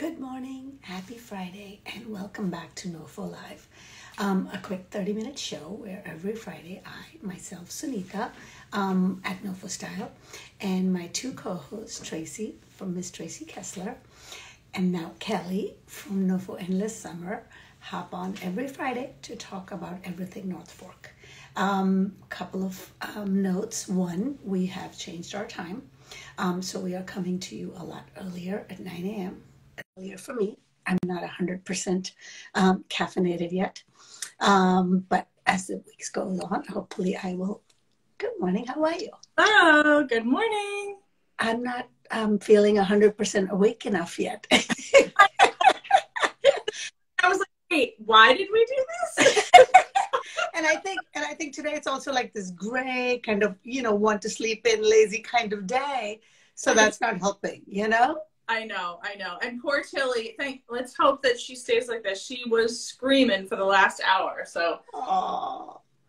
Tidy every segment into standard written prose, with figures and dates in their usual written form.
Good morning, happy Friday, and welcome back to NoFo Live. A quick 30-minute show where every Friday I, myself, Sunita, at NoFo Style, and my two co-hosts, Tracy from Miss Tracy Kessler, and now Kelly from NoFo Endless Summer, hop on every Friday to talk about everything North Fork. Couple of notes. One, we have changed our time, so we are coming to you a lot earlier at 9 a.m. Earlier for me. I'm not 100% caffeinated yet. But as the weeks go on, hopefully I will. Good morning. How are you? Hello. Good morning. I'm not feeling 100% awake enough yet. I was like, wait, why did we do this? And I think today it's also like this gray kind of, want to sleep in, lazy kind of day. So that's not helping, I know. And poor Tilly, let's hope that she stays like this. She was screaming for the last hour. So,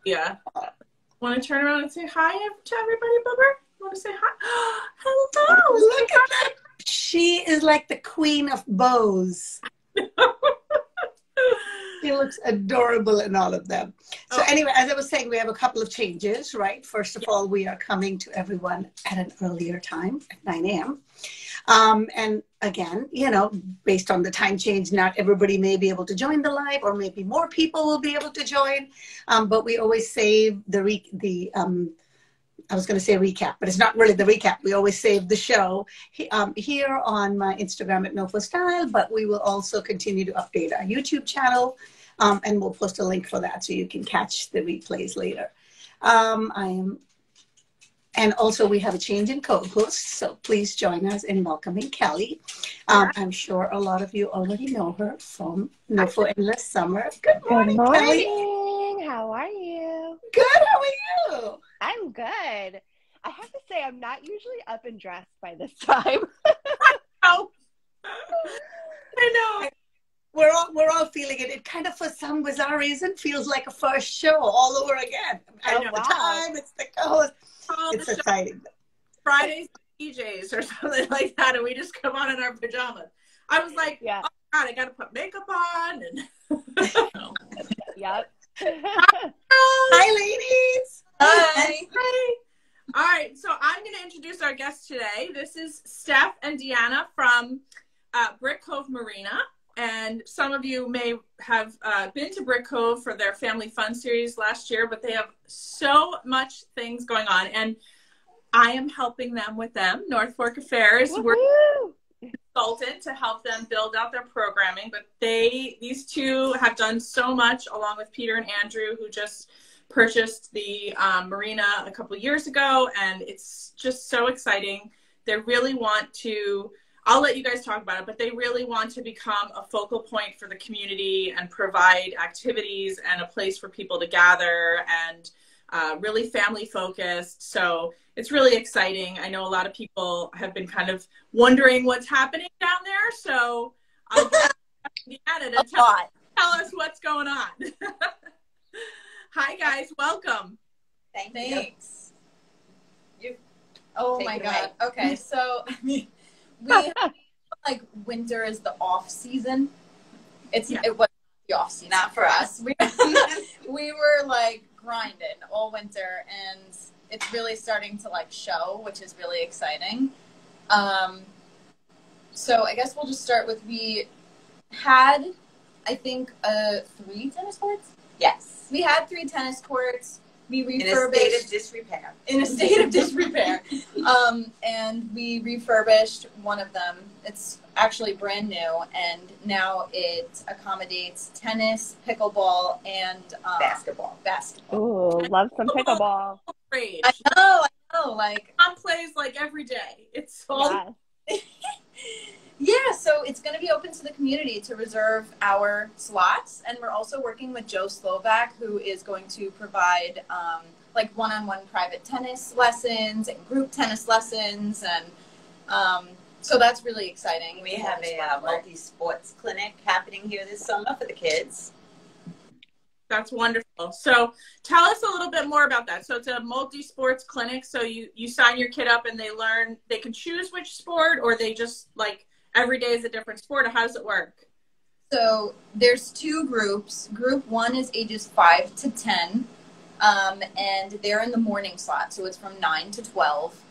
yeah. Want to turn around and say hi to everybody, Bubber? Want to say hi? Hello. Look at that. She is like the queen of bows. She looks adorable in all of them. So anyway, as I was saying, we have a couple of changes, right? First of all, we are coming to everyone at an earlier time at 9 a.m. And again, based on the time change, not everybody may be able to join the live, or maybe more people will be able to join. But we always save I was going to say recap, but it's not really the recap. We always save the show here on my Instagram at NoFo Style, but we will also continue to update our YouTube channel, and we'll post a link for that so you can catch the replays later. And also we have a change in co-host, so please join us in welcoming Kelly. I'm sure a lot of you already know her from NoFo Endless Summer. Good morning, Kelly. How are you? Good, how are you? I'm good. I have to say, I'm not usually up and dressed by this time. I know. We're all feeling it. It kind of, for some bizarre reason, feels like a first show all over again. I know the time, it's the co-host. It's exciting. Fridays PJs or something like that, and we just come on in our pajamas. I was like, oh God, I got to put makeup on. And Yep. Hi, ladies. Hi. All right, so I'm going to introduce our guest today. This is Steph and Deanna from Brick Cove Marina. And some of you may have been to Brick Cove for their Family Fun series last year, but they have so much things going on. And I am helping them with them, North Fork Affairs. We're a consultant to help them build out their programming. But these two have done so much, along with Peter and Andrew, who just purchased the marina a couple years ago. And it's just so exciting. They really want to... I'll let you guys talk about it, but they really want to become a focal point for the community and provide activities and a place for people to gather, and really family focused. So it's really exciting. I know a lot of people have been kind of wondering what's happening down there. So I'll get Deanna to tell us what's going on. Hi guys, welcome. Thanks. Oh my God. Okay, so like winter is the off season. It was the off season, not for us. We were like grinding all winter, and it's really starting to like show, which is really exciting. So I guess we'll just start with, we had, I think, 3 tennis courts. Yes, we had 3 tennis courts. We refurbished in a state of disrepair. And we refurbished one of them. It's actually brand new, and now it accommodates tennis, pickleball, and basketball. Ooh, love some pickleball. I know. Like, Mom plays like every day. It's all. Yeah, so it's going to be open to the community to reserve our slots, and we're also working with Joe Slovak, who is going to provide like one-on-one private tennis lessons and group tennis lessons, and so that's really exciting. We have a multi-sports clinic happening here this summer for the kids. That's wonderful. So tell us a little bit more about that. So it's a multi-sports clinic. So you sign your kid up and they can choose which sport, or they just like every day is a different sport, or how does it work? So there's 2 groups. Group 1 is ages 5 to 10, and they're in the morning slot. So it's from 9 to 12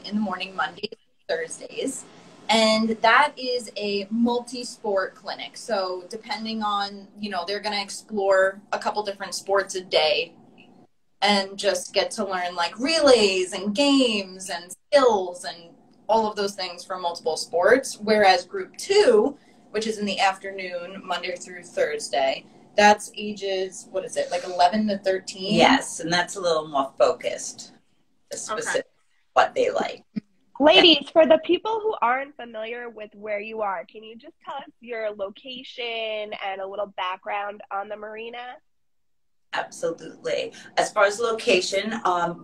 in the morning, Mondays, Thursdays. And that is a multi-sport clinic. So depending on, they're going to explore a couple different sports a day and just get to learn like relays and games and skills and all of those things for multiple sports. Whereas group 2, which is in the afternoon, Monday through Thursday, that's ages, like 11 to 13? Yes, and that's a little more focused, specific what they like. Ladies, for the people who aren't familiar with where you are, can you just tell us your location and a little background on the marina? Absolutely. As far as location,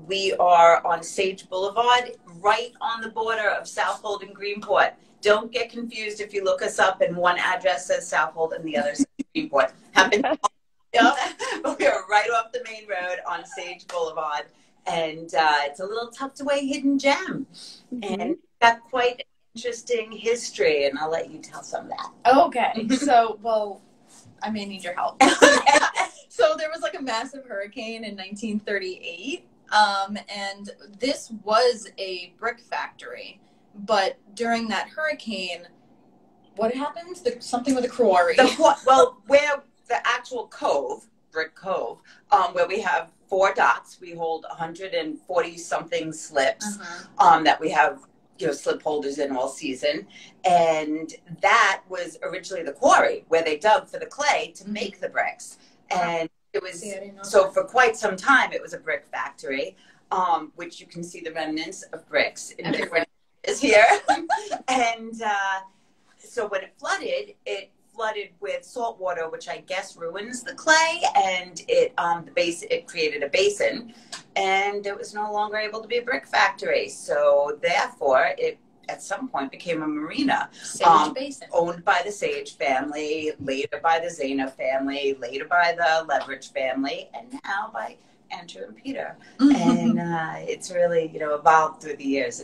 we are on Sage Boulevard, right on the border of Southold and Greenport. Don't get confused if you look us up and one address says Southold and the other says Greenport. But we are right off the main road on Sage Boulevard. And it's a little tucked away hidden gem. Mm-hmm. And got quite an interesting history, and I'll let you tell some of that. Okay. So, I may need your help. So there was like a massive hurricane in 1938, and this was a brick factory. But during that hurricane, what happened? Something with a quarry. Where the actual cove, Brick Cove, where we have 4 docks, we hold 140 something slips that we have, slip holders in all season. And that was originally the quarry where they dug for the clay to make the bricks. And it was, so for quite some time, it was a brick factory, which you can see the remnants of bricks in different areas here. And so when it flooded with salt water, which I guess ruins the clay, and it created a basin, and it was no longer able to be a brick factory. So therefore, it at some point became a marina, Basin, owned by the Sage family, later by the Zana family, later by the Leverage family, and now by Andrew and Peter. And it's really evolved through the years.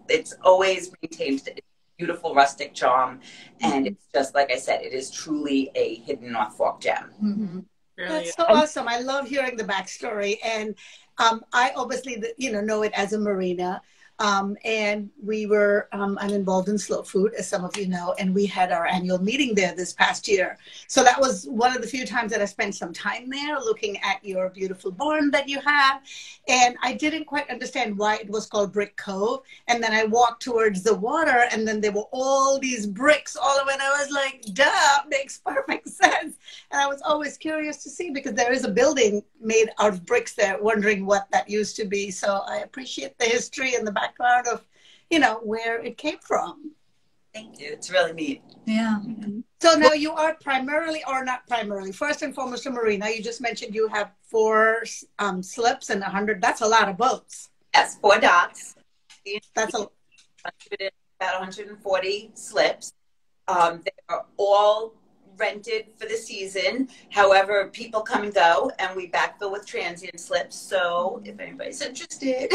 It's always maintained its beautiful rustic charm, and it's just like I said, it is truly a hidden North Fork gem. Really? That's so awesome. I love hearing the backstory, and I obviously know it as a marina. And we were, I'm involved in Slow Food, as some of you know, and we had our annual meeting there this past year. So that was one of the few times that I spent some time there looking at your beautiful barn that you have. And I didn't quite understand why it was called Brick Cove. And then I walked towards the water, and then there were all these bricks all over, and I was like, duh, makes perfect sense. And I was always curious to see, because there is a building made out of bricks there, wondering what that used to be. So I appreciate the history and the background of, where it came from. Thank you. It's really neat. Yeah. So now you are primarily, or not primarily, first and foremost a marina. You just mentioned you have 4 slips and 100. That's a lot of boats. Yes, 4 docks. That's about 140 slips. They are all rented for the season. However, people come and go, and we backfill with transient slips. So if anybody's interested,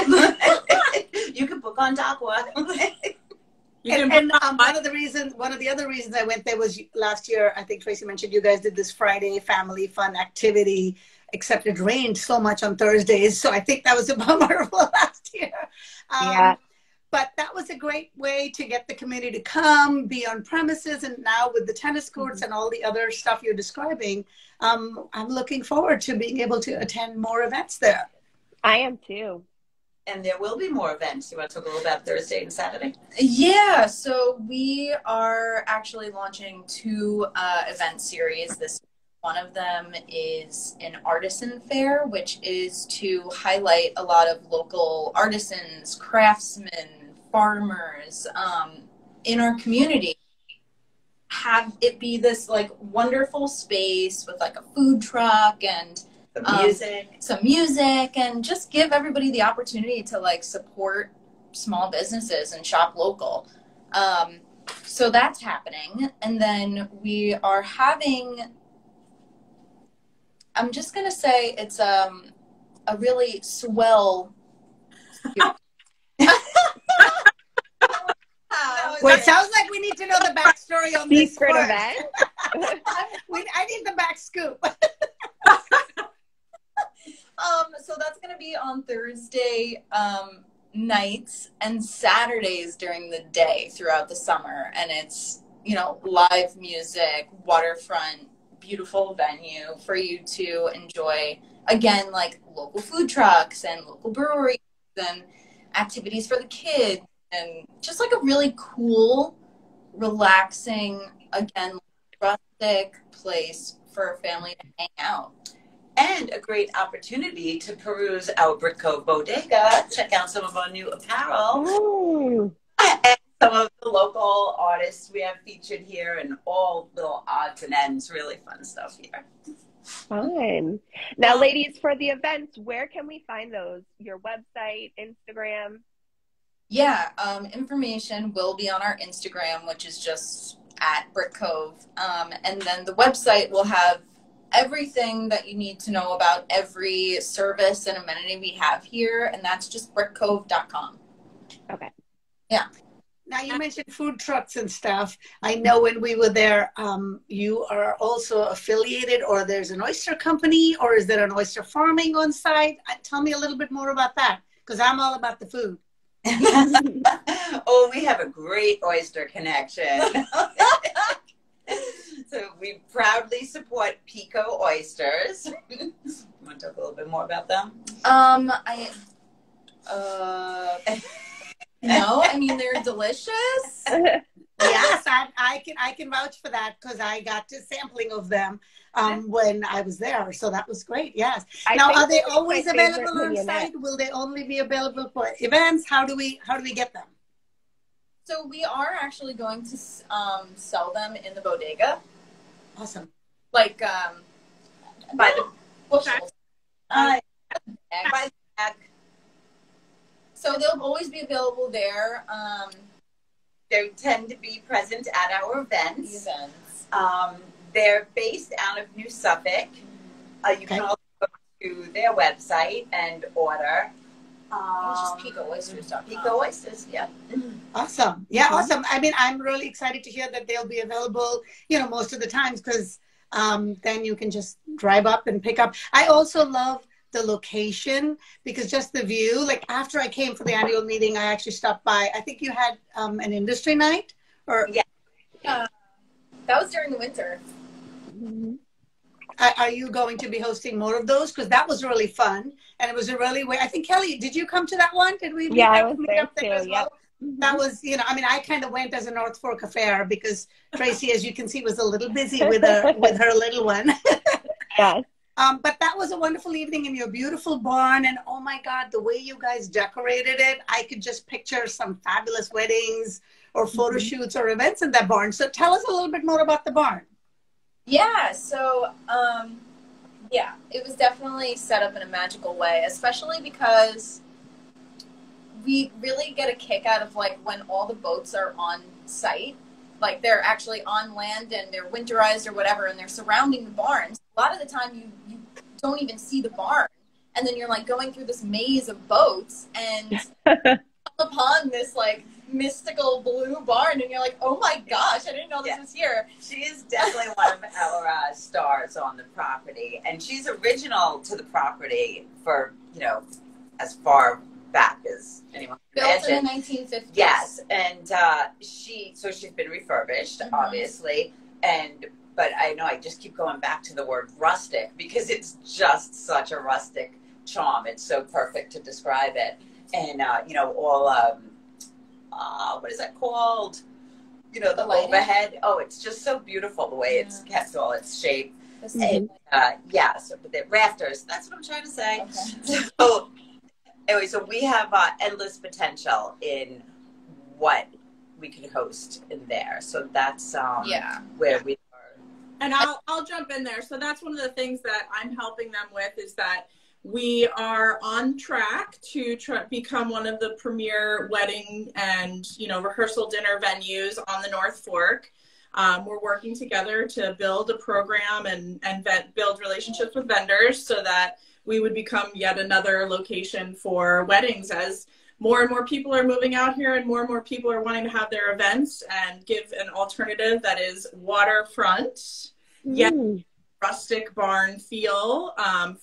you can book on Dockwa. And one of the other reasons I went there was last year, I think Tracy mentioned you guys did this Friday family fun activity, except it rained so much on Thursdays. So I think that was a bummer for last year. Yeah. But that was a great way to get the community to come, be on premises. And now with the tennis courts and all the other stuff you're describing, I'm looking forward to being able to attend more events there. I am too. And there will be more events. You want to talk a little about Thursday and Saturday? Yeah, so we are actually launching 2 event series this week. One of them is an artisan fair, which is to highlight a lot of local artisans, craftsmen, farmers in our community. Have it be this like wonderful space with like a food truck and some music, and just give everybody the opportunity to like support small businesses and shop local. So that's happening. And then we are having, I'm just going to say it's a really swell. Well, it sounds like we need to know the backstory on this Secret first. event. I need the back scoop. So that's going to be on Thursday nights and Saturdays during the day throughout the summer. And it's, you know, live music, waterfront, beautiful venue for you to enjoy. Again, like local food trucks and local breweries and activities for the kids. And just like a really cool, relaxing, again, rustic place for a family to hang out. And a great opportunity to peruse our Brick Cove bodega, check out some of our new apparel, Ooh. and some of the local artists we have featured here, and all little odds and ends, really fun stuff here. Fun. Now, ladies, for the events, where can we find those? Your website, Instagram? Yeah, information will be on our Instagram, which is just at Brick Cove. And then the website will have everything that you need to know about every service and amenity we have here, and that's just brickcove.com. Okay. Yeah. Now, you mentioned food trucks and stuff. I know when we were there, you are also affiliated, or there's an oyster company, or is there an oyster farming on site? Tell me a little bit more about that, because I'm all about the food. Oh, we have a great oyster connection. So we proudly support Pico oysters. You want to talk a little bit more about them? No, I mean, they're delicious. Yes, I can vouch for that, because I got to sampling of them when I was there. So that was great. Yes. Now, are they always available on site? Will they only be available for events? How do we get them? So we are actually going to sell them in the bodega. Awesome. Like by the bushels. By the bag. So they'll always be available there. They tend to be present at our events. They're based out of New Suffolk. You can also go to their website and order. It's just pico oysters. Pico oysters, yeah. Awesome. Yeah, awesome. I mean, I'm really excited to hear that they'll be available, you know, most of the times, because then you can just drive up and pick up. I also love the location, because just the view, like after I came for the annual meeting, I actually stopped by. I think you had an industry night, or yeah. That was during the winter. Mm-hmm. Are you going to be hosting more of those? Because that was really fun, and it was a really I think, Kelly, did you come to that one? Did we? Yeah, I was there up there too. as well? Yep. That was, you know, I mean, I kind of went as a North Fork affair, because Tracy, as you can see, was a little busy with her little one. Yes. But that was a wonderful evening in your beautiful barn, and oh my God, the way you guys decorated it, I could just picture some fabulous weddings or photo shoots or events in that barn. So tell us a little bit more about the barn. Yeah, so yeah, it was definitely set up in a magical way, especially because we really get a kick out of like when all the boats are on site, like they're actually on land and they're winterized or whatever, and they're surrounding the barns. A lot of the time you don't even see the barn, and then you're like going through this maze of boats and come upon this like mystical blue barn, and you're like, oh my gosh, I didn't know this was here. She is definitely one of our stars on the property, and she's original to the property for, you know, as far back as anyone can Built imagine. in the 1950s. Yes, and she's been refurbished, obviously, but I know I just keep going back to the word rustic, because it's just such a rustic charm. It's so perfect to describe it. And, you know, all, what is that called? You know, the overhead. Oh, it's just so beautiful the way it's kept all its shape. And, yeah, so the rafters, that's what I'm trying to say. Okay. So, anyway, so we have endless potential in what we can host in there. So that's where we are. And I'll jump in there. So that's one of the things that I'm helping them with, is that we are on track to become one of the premier wedding and, you know, rehearsal dinner venues on the North Fork. We're working together to build a program and build relationships with vendors so that we would become yet another location for weddings, as more and more people are moving out here, and more people are wanting to have their events and give an alternative that is waterfront, yet rustic barn feel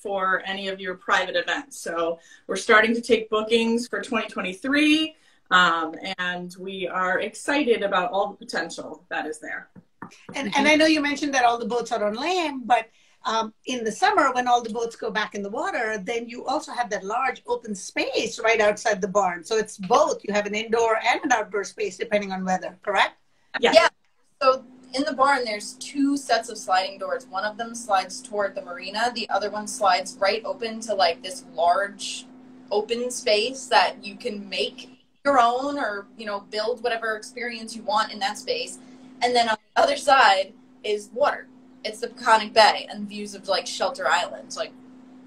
for any of your private events. So we're starting to take bookings for 2023, and we are excited about all the potential that is there. And I know you mentioned that all the boats are on land, but in the summer when all the boats go back in the water, then you also have that large open space right outside the barn. So it's both. You have an indoor and an outdoor space depending on weather, correct? Yes. Yeah. So in the barn, there's 2 sets of sliding doors. One of them slides toward the marina. The other one slides right open to like this large open space that you can make your own or, you know, build whatever experience you want in that space. And then on the other side is water. It's the Peconic Bay and views of like Shelter Island. Like,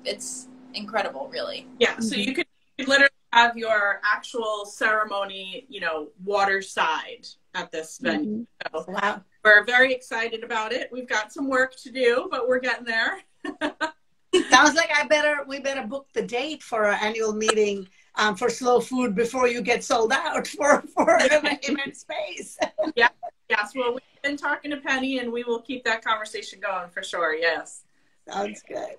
it's incredible, really. Yeah. So you could literally have your actual ceremony, you know, water side at this venue. So Wow. we're very excited about it. We've got some work to do, but we're getting there. Sounds like we better book the date for our annual meeting for Slow Food before you get sold out for event space. Yeah. Yes. Well, we've been talking to Penny, and we will keep that conversation going for sure. Yes. Sounds good.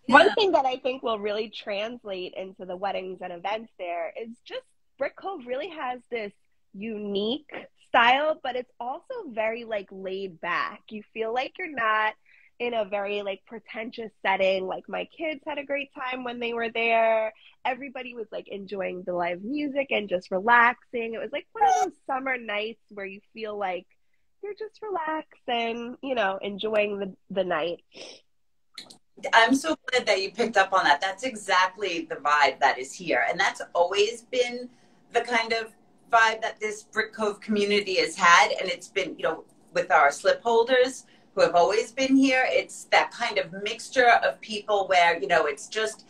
One thing that I think will really translate into the weddings and events there is just Brick Cove really has this unique style, but it's also very like laid back. You feel like you're not in a very like pretentious setting. Like my kids had a great time when they were there. Everybody was like enjoying the live music and just relaxing. It was like one of those summer nights where you feel like you're just relaxed and, you know, enjoying the night. I'm so glad that you picked up on that. That's exactly the vibe that is here. And that's always been the kind of vibe that this Brick Cove community has had. And it's been, you know, with our slip holders who have always been here, it's that kind of mixture of people where, you know, it's just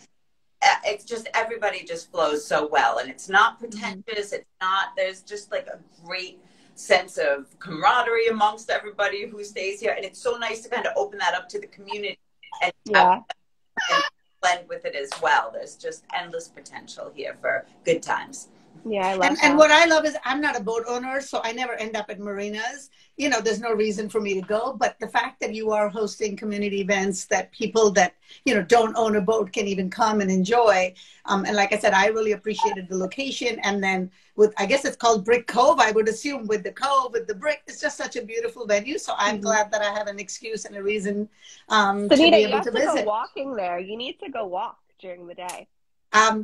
everybody just flows so well. And it's not pretentious. It's not, there's just like a great sense of camaraderie amongst everybody who stays here. And it's so nice to kind of open that up to the community and blend with it as well. There's just endless potential here for good times. Yeah, I love that. And what I love is I'm not a boat owner, so I never end up at marinas. You know, there's no reason for me to go. But the fact that you are hosting community events that people that, you know, don't own a boat can even come and enjoy. And like I said, I really appreciated the location. And then with, I guess it's called Brick Cove, I would assume with the cove, with the brick, it's just such a beautiful venue. So I'm glad that I have an excuse and a reason to be able to visit. Go walking there. You need to go walk during the day.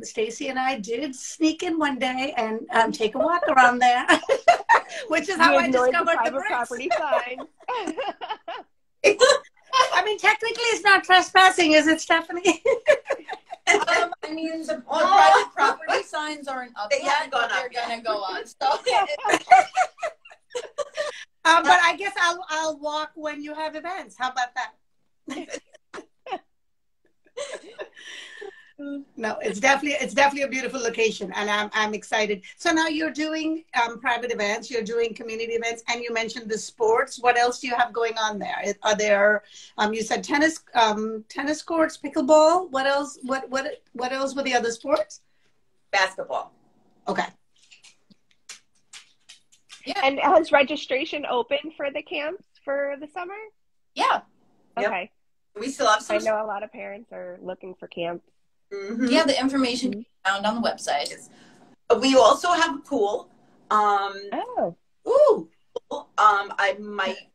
Stacy and I did sneak in one day and take a walk around there, which is how I discovered the bricks. Property sign. I mean, technically, it's not trespassing, is it, Stephanie? I mean, the private property signs aren't up yet, but they're going to go on. So. But I guess I'll walk when you have events. How about that? No, it's definitely a beautiful location, and I'm excited. So now you're doing private events, you're doing community events, and you mentioned the sports. What else do you have going on there? Are there you said tennis courts, pickleball? What else? What else were the other sports? Basketball. Okay. Yeah. And has registration open for the camps for the summer? Yeah. Okay. Yep. We still have some. I know a lot of parents are looking for camps. Mm-hmm. Yeah, the information can be found on the website. We also have a pool. I might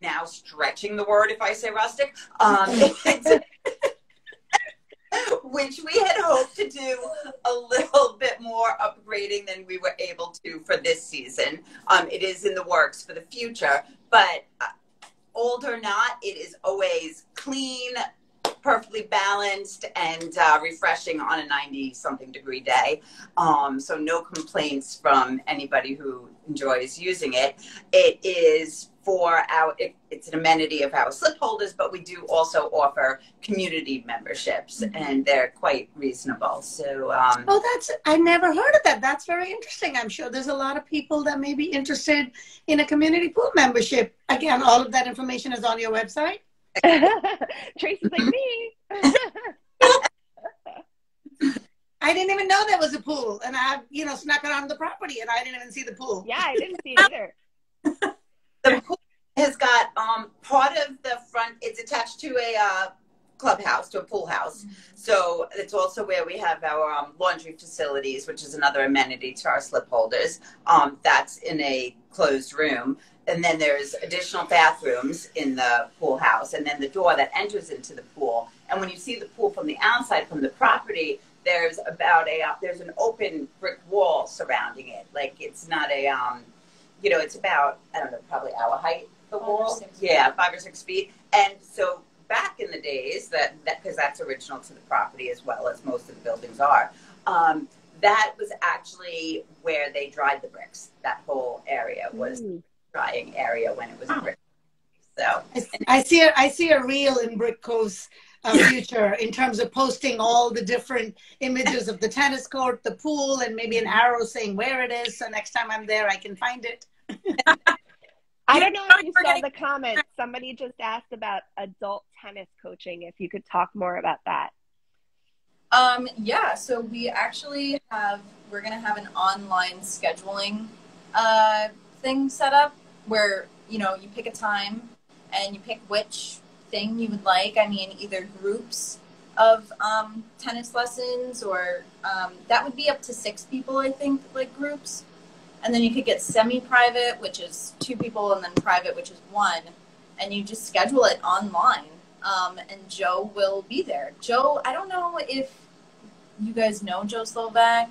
now stretching the word if I say rustic. Which we had hoped to do a little bit more upgrading than we were able to for this season. It is in the works for the future, but old or not, it is always clean, perfectly balanced, and refreshing on a 90-something degree day. So no complaints from anybody who enjoys using it. It is for it's an amenity of our slip holders, but we do also offer community memberships, and they're quite reasonable. So, I never heard of that. That's very interesting. I'm sure there's a lot of people that may be interested in a community pool membership. Again, all of that information is on your website. Tracy's like me. I didn't even know there was a pool, and I, snuck around the property, and I didn't even see the pool. Yeah, I didn't see it either. The pool has got part of the front. It's attached to a clubhouse, to a pool house. So it's also where we have our laundry facilities, which is another amenity to our slip holders. That's in a closed room. And then there's additional bathrooms in the pool house, and then the door that enters into the pool. And when you see the pool from the outside, from the property, there's there's an open brick wall surrounding it. Like, it's not a, it's about, I don't know, probably our height, the wall. Yeah, 5 or 6 feet. And so back in the days, because that's original to the property as well as most of the buildings are, that was actually where they dried the bricks. That whole area was drying area when it was a brick. So I see a reel in Brick Cove's future in terms of posting all the different images of the tennis court, the pool, and maybe an arrow saying where it is. So next time I'm there, I can find it. I don't know if you saw the comments. Somebody just asked about adult tennis coaching. If you could talk more about that. Yeah, so we actually we're going to have an online scheduling thing set up where, you pick a time and you pick which thing you would like. I mean, either groups of tennis lessons or that would be up to 6 people, I think, like groups. And then you could get semi-private, which is 2 people, and then private, which is 1. And you just schedule it online. And Joe will be there. Joe, I don't know if you guys know Joe Slovak.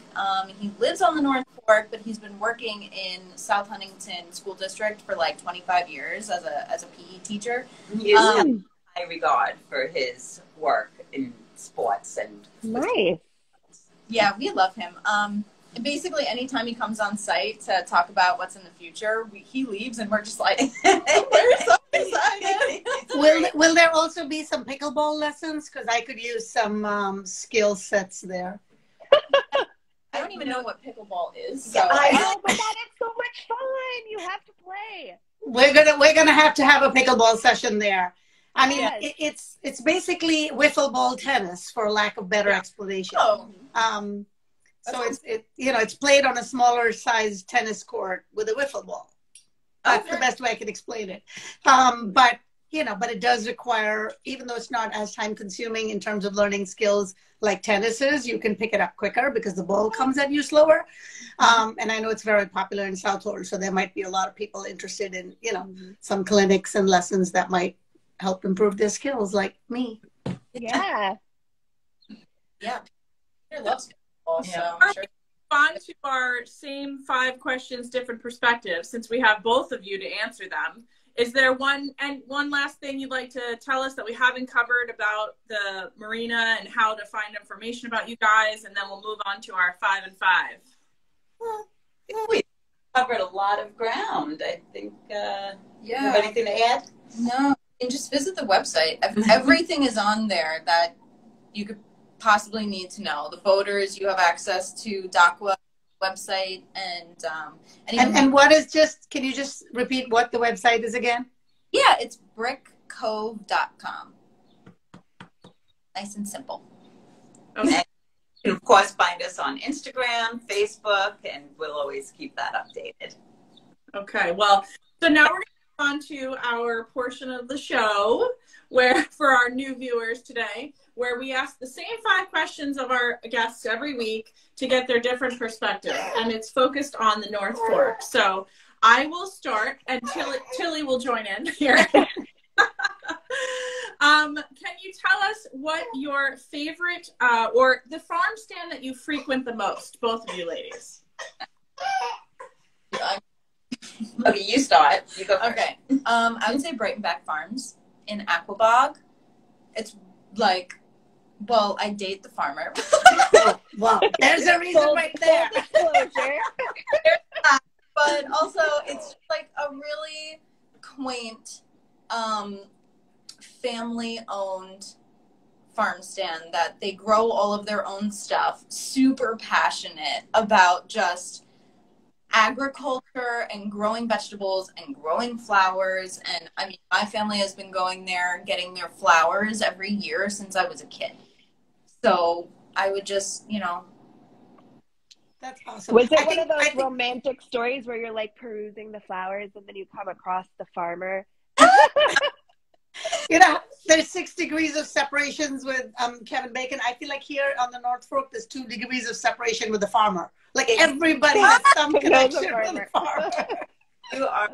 He lives on the North Fork, but he's been working in South Huntington School District for like 25 years as a PE teacher. He is in high regard for his work in sports and nice. Yeah, we love him. Basically, anytime he comes on site to talk about what's in the future, he leaves and we're just like, we're so excited. Will there also be some pickleball lessons? Because I could use some skill sets there. I don't even know what pickleball is. So. Yeah, I know, but that is so much fun. You have to play. We're gonna have to have a pickleball session there. I mean, yes. it's basically wiffle ball tennis, for lack of better explanation. Oh. So it's played on a smaller size tennis court with a wiffle ball. That's the best way I can explain it. But it does require, even though it's not as time consuming in terms of learning skills like tennis is, you can pick it up quicker because the ball comes at you slower. And I know it's very popular in Southhold, so there might be a lot of people interested in, some clinics and lessons that might help improve their skills, like me. Yeah. Yeah. Peter loves pickleball, so I'm sure. On to our same 5 questions, different perspectives, since we have both of you to answer them. Is there one last thing you'd like to tell us that we haven't covered about the marina and how to find information about you guys? And then we'll move on to our 5 and 5. Well, I think we covered a lot of ground. I think, you have anything to add? No, and just visit the website. Everything is on there that you could possibly need to know. The boaters, you have access to DACWA website, and what is can you just repeat what the website is again? Yeah, it's brickcove.com. Nice and simple. Okay. You can, of course, find us on Instagram, Facebook, and we'll always keep that updated. Okay, well, so now we're going to move on to our portion of the show where, for our new viewers today, where we ask the same 5 questions of our guests every week to get their different perspective. And it's focused on the North Fork. So I will start, and Tilly will join in here. Can you tell us what your favorite or the farm stand that you frequent the most, both of you ladies? Okay, you start. You go first. Okay. I would say Brightonback Farms in Aquabog. It's like, well, I date the farmer. Wow, there's a reason right there. But also, it's like a really quaint, family-owned farm stand that they grow all of their own stuff. Super passionate about just agriculture and growing vegetables and growing flowers. And I mean, my family has been going there, getting their flowers every year since I was a kid. So I would just, That's awesome. Was it one of those romantic stories where you're like perusing the flowers and then you come across the farmer? You know, there's 6 degrees of separations with Kevin Bacon. I feel like here on the North Fork, there's 2 degrees of separation with the farmer. Like everybody has some connection with the farmer. You are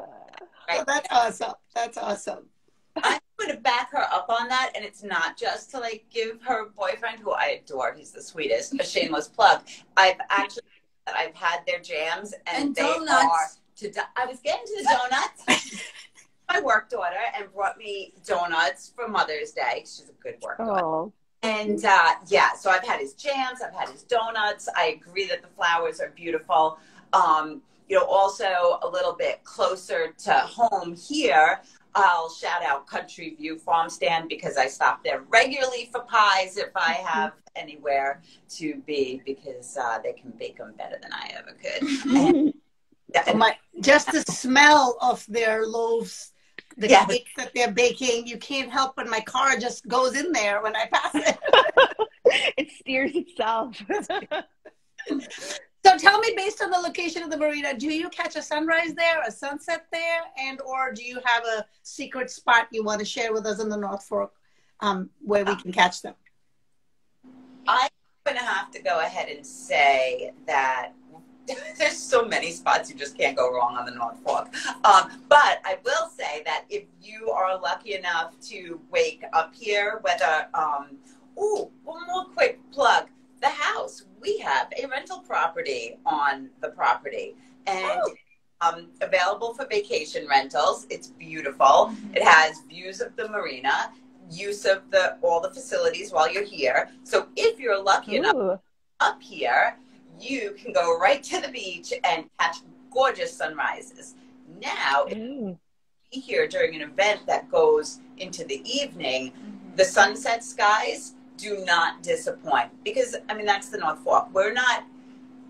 right. So that's awesome. That's awesome. I'm going to back her up on that, and it's not just to like give her boyfriend, who I adore, he's the sweetest, a shameless plug. I've had their jams, and they donuts. I was getting to the donuts. My work daughter and brought me donuts for Mother's Day. She's a good work daughter. And yeah, so I've had his jams, I've had his donuts. I agree that the flowers are beautiful. You know, also a little bit closer to home here, I'll shout out Country View Farm Stand because I stop there regularly for pies if I have anywhere to be, because they can bake them better than I ever could. Just the smell of their loaves, the cakes that they're baking, you can't help but my car just goes in there when I pass it. It steers itself. So tell me, based on the location of the marina, do you catch a sunrise there, a sunset there, and or do you have a secret spot you want to share with us in the North Fork where we can catch them? I'm going to have to go ahead and say that there's so many spots you just can't go wrong on the North Fork. But I will say that if you are lucky enough to wake up here, whether, one more quick plug. The house, we have a rental property on the property, and available for vacation rentals. It's beautiful. It has views of the marina, use of all the facilities while you're here. So if you're lucky enough up here, you can go right to the beach and catch gorgeous sunrises. Now, if you be here during an event that goes into the evening, the sunset skies do not disappoint, because I mean that's the North Fork. We're not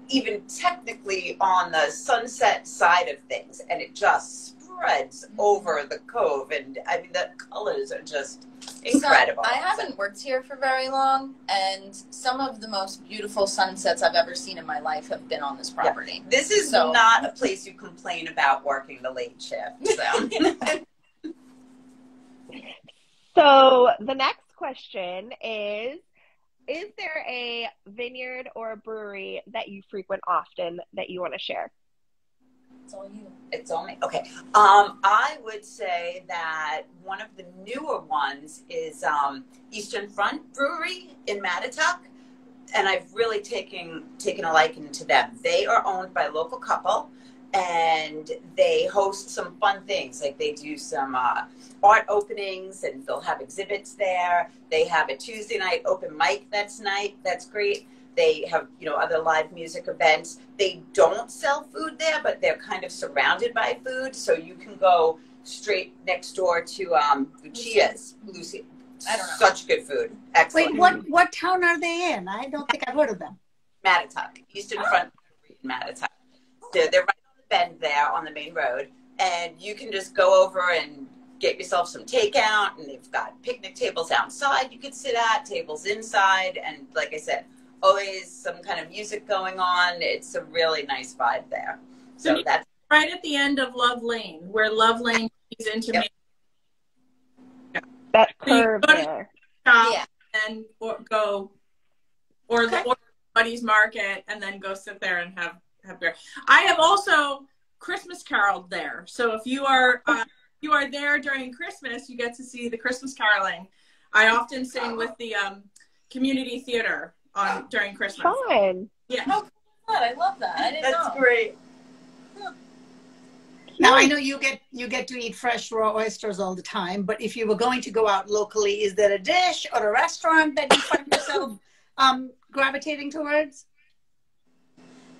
even technically on the sunset side of things, and it just spreads over the cove, and I mean the colors are just incredible. So I haven't worked here for very long, and some of the most beautiful sunsets I've ever seen in my life have been on this property. Yeah. This is not a place you complain about working the late shift. So the next question is there a vineyard or a brewery that you frequent often that you want to share? It's all you. It's all me. Okay. I would say that one of the newer ones is Eastern Front Brewery in Mattituck, and I've really taken a liking to them. They are owned by a local couple, and they host some fun things. Like they do some art openings, and they'll have exhibits there. They have a Tuesday night open mic that's great. They have, other live music events. They don't sell food there, but they're kind of surrounded by food. So you can go straight next door to Lucia's. Lucy. I don't know. Such good food. Excellent. Wait, what town are they in? I don't think I've heard of them. Mattituck. Eastern Front in Mattituck. They're right on the bend there on the main road. And you can just go over and get yourself some takeout. And they've got picnic tables outside you could sit at, tables inside. And like I said, always some kind of music going on. It's a really nice vibe there. So that's right at the end of Love Lane, where Love Lane is into Main. That curve there. And go the Buddy's Market, and then go sit there and have beer. I have also Christmas caroled there. So if you are there during Christmas, you get to see the Christmas caroling. I often sing with the community theater during Christmas. Fun. Yeah. Oh, God, I love that. I didn't know. That's great. Now I know you get to eat fresh raw oysters all the time, but if you were going to go out locally, is there a dish or a restaurant that you find yourself gravitating towards?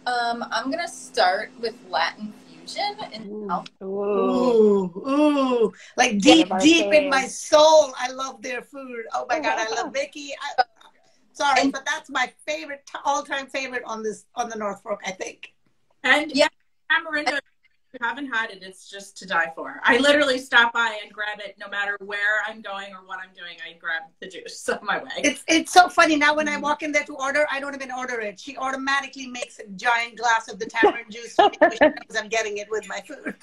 I'm gonna start with Latin fusion in South. Ooh, like deep in my soul, I love their food. Oh my God, I love Vicky. Sorry, but that's my favorite, all-time favorite on the North Fork, I think. And Tamarindo you haven't had it, it's just to die for. I literally stop by and grab it no matter where I'm going or what I'm doing. I grab the juice on my way. It's so funny. Now when I walk in there to order, I don't even order it. She automatically makes a giant glass of the tamarind juice so she knows I'm getting it with my food.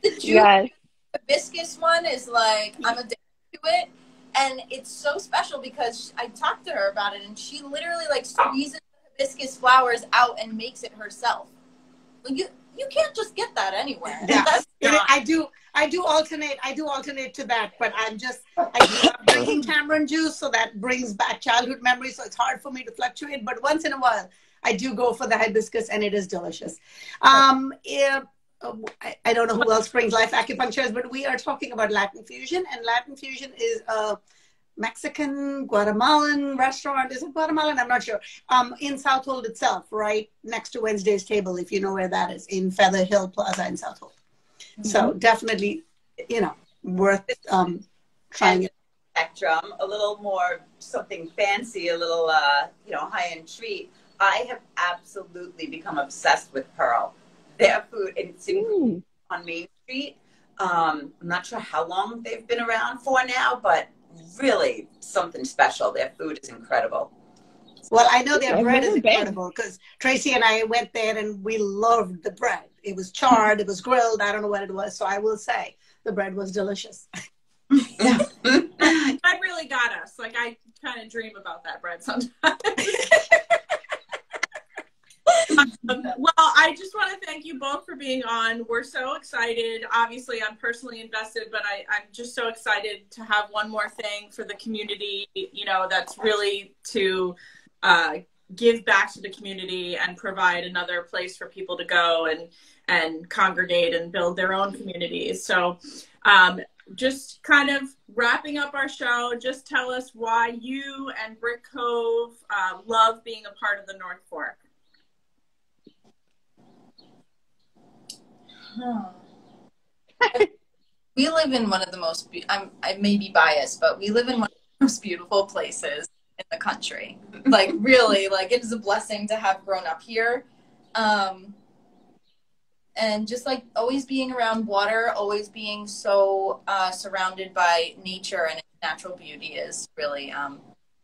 The juice, hibiscus one is like, I'm addicted to it. And it's so special because I talked to her about it, and she literally like squeezes the hibiscus flowers out and makes it herself. Like, you can't just get that anywhere. Yeah. I do alternate to that, but I grew up drinking tamarind juice, so that brings back childhood memories. So it's hard for me to fluctuate, but once in a while, I do go for the hibiscus, and it is delicious. I don't know who else brings life acupuncturists, but we are talking about Latin Fusion, and Latin Fusion is a Mexican, Guatemalan restaurant. Is it Guatemalan? I'm not sure. In Southold itself, right next to Wednesday's Table, if you know where that is, in Feather Hill Plaza in Southold. So definitely, worth trying it. Spectrum, a little more something fancy, a little high-end treat. I have absolutely become obsessed with Pearl. Their food, it's on Main Street. I'm not sure how long they've been around for now, but really something special. Their food is incredible. Well, I know their bread is incredible because Tracy and I went there and we loved the bread. It was charred, it was grilled. I don't know what it was. So I will say the bread was delicious. That really got us. Like, I kind of dream about that bread sometimes. Well, I just want to thank you both for being on. We're so excited. Obviously, I'm personally invested, but I'm just so excited to have one more thing for the community, that's really to give back to the community and provide another place for people to go and congregate and build their own communities. So just kind of wrapping up our show, just tell us why you and Brick Cove love being a part of the North Fork. We live in one of the most, I may be biased, but we live in one of the most beautiful places in the country. Like, really, like, it is a blessing to have grown up here. And just like always being around water, always being so surrounded by nature and its natural beauty is really,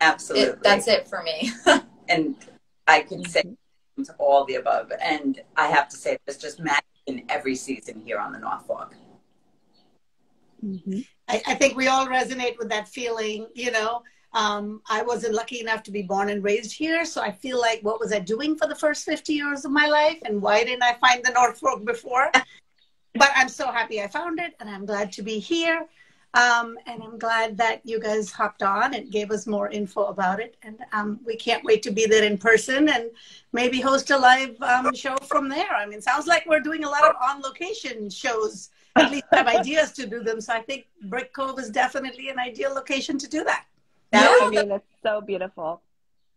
absolutely. That's it for me. And I can say all the above. And I have to say, there's just magic in every season here on the North Fork. I think we all resonate with that feeling. I wasn't lucky enough to be born and raised here, so I feel like, what was I doing for the first 50 years of my life, and why didn't I find the North Fork before? But I'm so happy I found it, and I'm glad to be here. And I'm glad that you guys hopped on and gave us more info about it. And we can't wait to be there in person and maybe host a live show from there. I mean, sounds like we're doing a lot of on-location shows. At least have ideas to do them. So I think Brick Cove is definitely an ideal location to do that. I mean, it's so beautiful.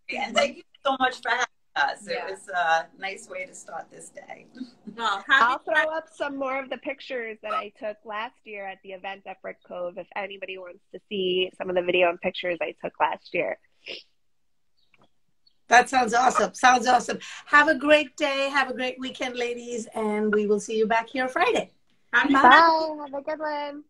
And thank you so much for having us. It was a nice way to start this day. Well, I'll throw up some more of the pictures that I took last year at the event at Brick Cove if anybody wants to see some of the video and pictures I took last year. That sounds awesome. Sounds awesome. Have a great day. Have a great weekend, ladies. And we will see you back here Friday. Bye. Have a good one.